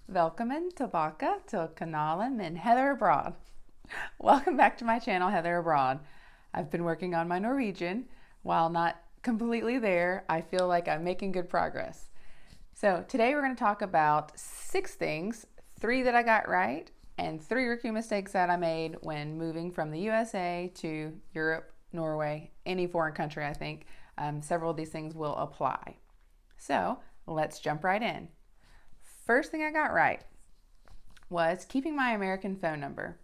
Välkommen tillbaka till kanalen min Heather Abroad. Welcome back to my channel, Heather Abroad. I've been working on my Norwegian. While not completely there, I feel like I'm making good progress. So today we're going to talk about 6 things, 3 that I got right, and 3 rookie mistakes that I made when moving from the USA to Europe, Norway, any foreign country, I think. Several of these things will apply. So let's jump right in. First thing I got right was keeping my American phone number.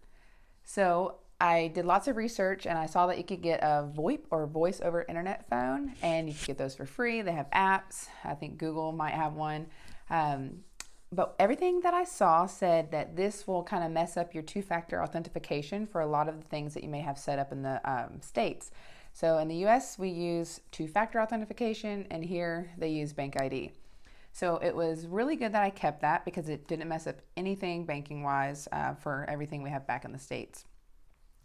So I did lots of research and I saw that you could get a VoIP or voice over internet phone, and you can get those for free. They have apps. I think Google might have one. But everything that I saw said that this will kind of mess up your two-factor authentication for a lot of the things that you may have set up in the States. So in the US, we use two-factor authentication, and here they use Bank ID. So it was really good that I kept that because it didn't mess up anything banking-wise for everything we have back in the States.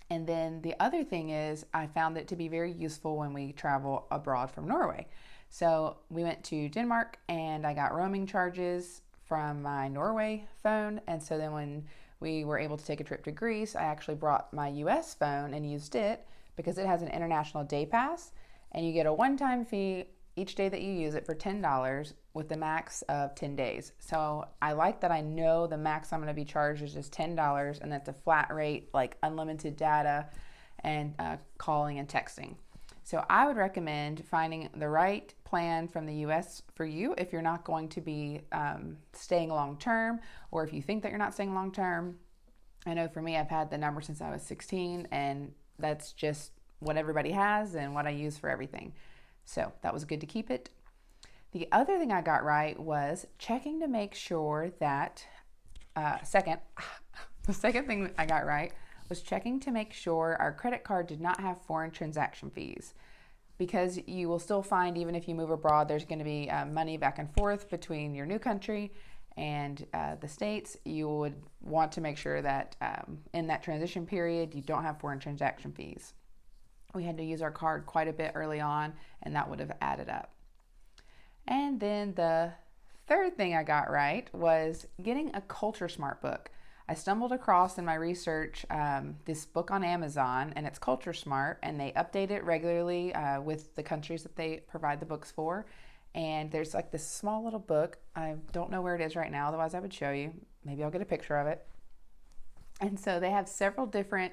And then the other thing is I found it to be very useful when we travel abroad from Norway. So we went to Denmark and I got roaming charges from my Norway phone. And so then when we were able to take a trip to Greece, I actually brought my US phone and used it because it has an international day pass, and you get a one-time fee each day that you use it for $10 with the max of 10 days. So I like that I know the max I'm going to be charged is just $10, and that's a flat rate, like unlimited data and calling and texting. So I would recommend finding the right plan from the US for you if you're not going to be staying long term, or if you think that you're not staying long term. I know for me, I've had the number since I was 16, and that's just what everybody has and what I use for everything. So that was good to keep it. The other thing I got right was checking to make sure that, the second thing I got right was checking to make sure our credit card did not have foreign transaction fees. Because you will still find, even if you move abroad, there's going to be money back and forth between your new country and the States. You would want to make sure that in that transition period, you don't have foreign transaction fees. We had to use our card quite a bit early on, and that would have added up. And then the third thing I got right was getting a Culture Smart book. I stumbled across in my research this book on Amazon, and it's Culture Smart, and they update it regularly with the countries that they provide the books for. And there's like this small little book. I don't know where it is right now, otherwise I would show you. Maybe I'll get a picture of it. And so they have several different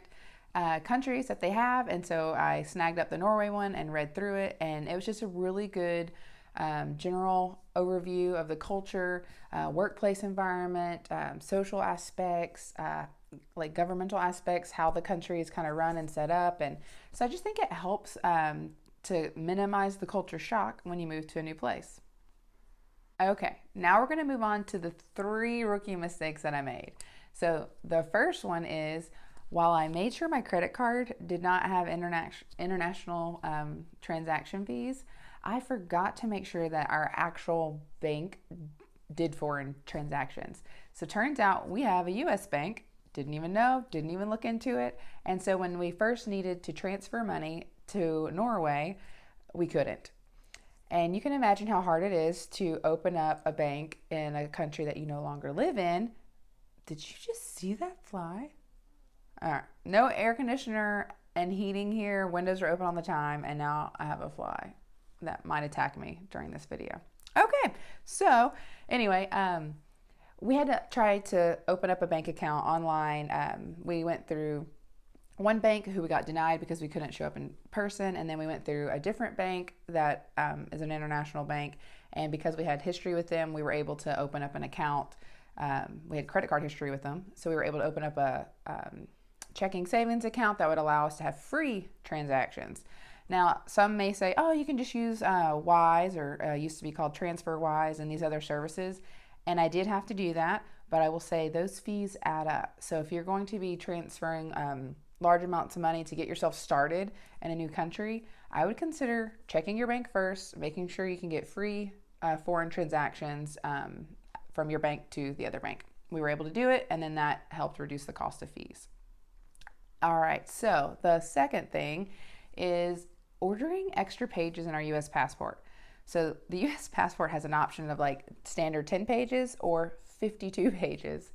countries that they have, and so I snagged up the Norway one and read through it, and it was just a really good general overview of the culture, workplace environment, social aspects, like governmental aspects, how the country is kind of run and set up. And so I just think it helps to minimize the culture shock when you move to a new place. Okay, now we're going to move on to the 3 rookie mistakes that I made. So the first one is, while I made sure my credit card did not have international transaction fees, I forgot to make sure that our actual bank did foreign transactions. So it turns out we have a US bank, didn't even know, didn't even look into it. And so when we first needed to transfer money to Norway, we couldn't. And you can imagine how hard it is to open up a bank in a country that you no longer live in. Did you just see that fly? All right, no air conditioner and heating here. Windows are open all the time, and now I have a fly that might attack me during this video. Okay, so anyway, we had to try to open up a bank account online. We went through one bank who we got denied because we couldn't show up in person, and then we went through a different bank that is an international bank, and because we had history with them, we were able to open up an account. We had credit card history with them, so we were able to open up a checking savings account that would allow us to have free transactions. Now, some may say, oh, you can just use Wise, or used to be called TransferWise, and these other services. And I did have to do that, but I will say those fees add up. So if you're going to be transferring large amounts of money to get yourself started in a new country, I would consider checking your bank first, making sure you can get free foreign transactions from your bank to the other bank. We were able to do it, and then that helped reduce the cost of fees. All right, so the second thing is ordering extra pages in our US passport. So the US passport has an option of like standard 10 pages or 52 pages.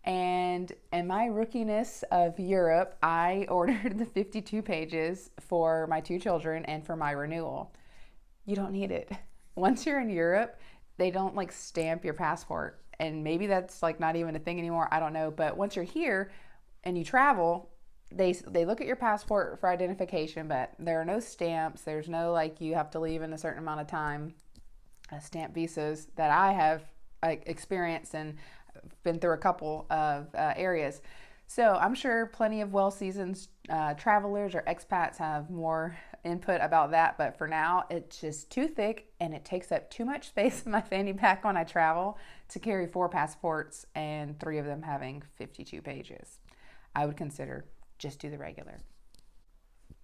And in my rookiness of Europe, I ordered the 52 pages for my 2 children and for my renewal. You don't need it. Once you're in Europe, they don't like stamp your passport. And maybe that's like not even a thing anymore. I don't know. But once you're here and you travel, they look at your passport for identification, but there are no stamps. There's no like you have to leave in a certain amount of time. Stamp visas that I have experienced and been through a couple of areas. So I'm sure plenty of well-seasoned travelers or expats have more input about that, but for now it's just too thick and it takes up too much space in my fanny pack when I travel to carry 4 passports and 3 of them having 52 pages. I would consider just do the regular.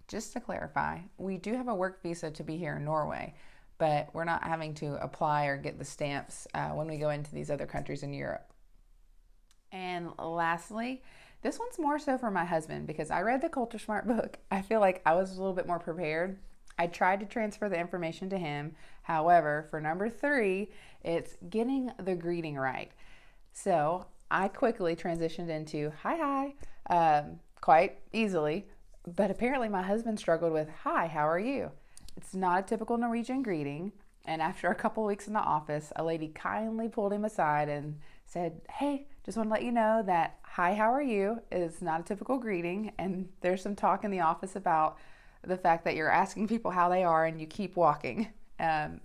Just to clarify, we do have a work visa to be here in Norway, but we're not having to apply or get the stamps when we go into these other countries in Europe. And lastly, this one's more so for my husband because I read the Culture Smart book. I feel like I was a little bit more prepared. I tried to transfer the information to him. However, for number 3, it's getting the greeting right. So I quickly transitioned into hi, quite easily. But apparently my husband struggled with hi, how are you? It's not a typical Norwegian greeting. And after a couple weeks in the office, a lady kindly pulled him aside and said, hey, just want to let you know that hi, how are you is not a typical greeting. And there's some talk in the office about the fact that you're asking people how they are and you keep walking.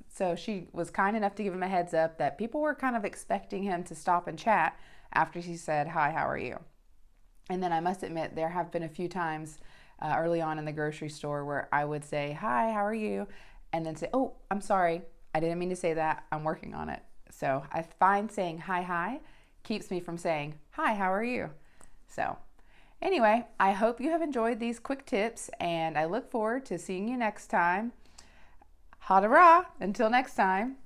So she was kind enough to give him a heads up that people were kind of expecting him to stop and chat after she said, hi, how are you? And then I must admit, there have been a few times early on in the grocery store where I would say, hi, how are you? And then say, oh, I'm sorry. I didn't mean to say that. I'm working on it. So I find saying hi keeps me from saying, hi, how are you? So anyway, I hope you have enjoyed these quick tips and I look forward to seeing you next time. Ha det bra! Until next time.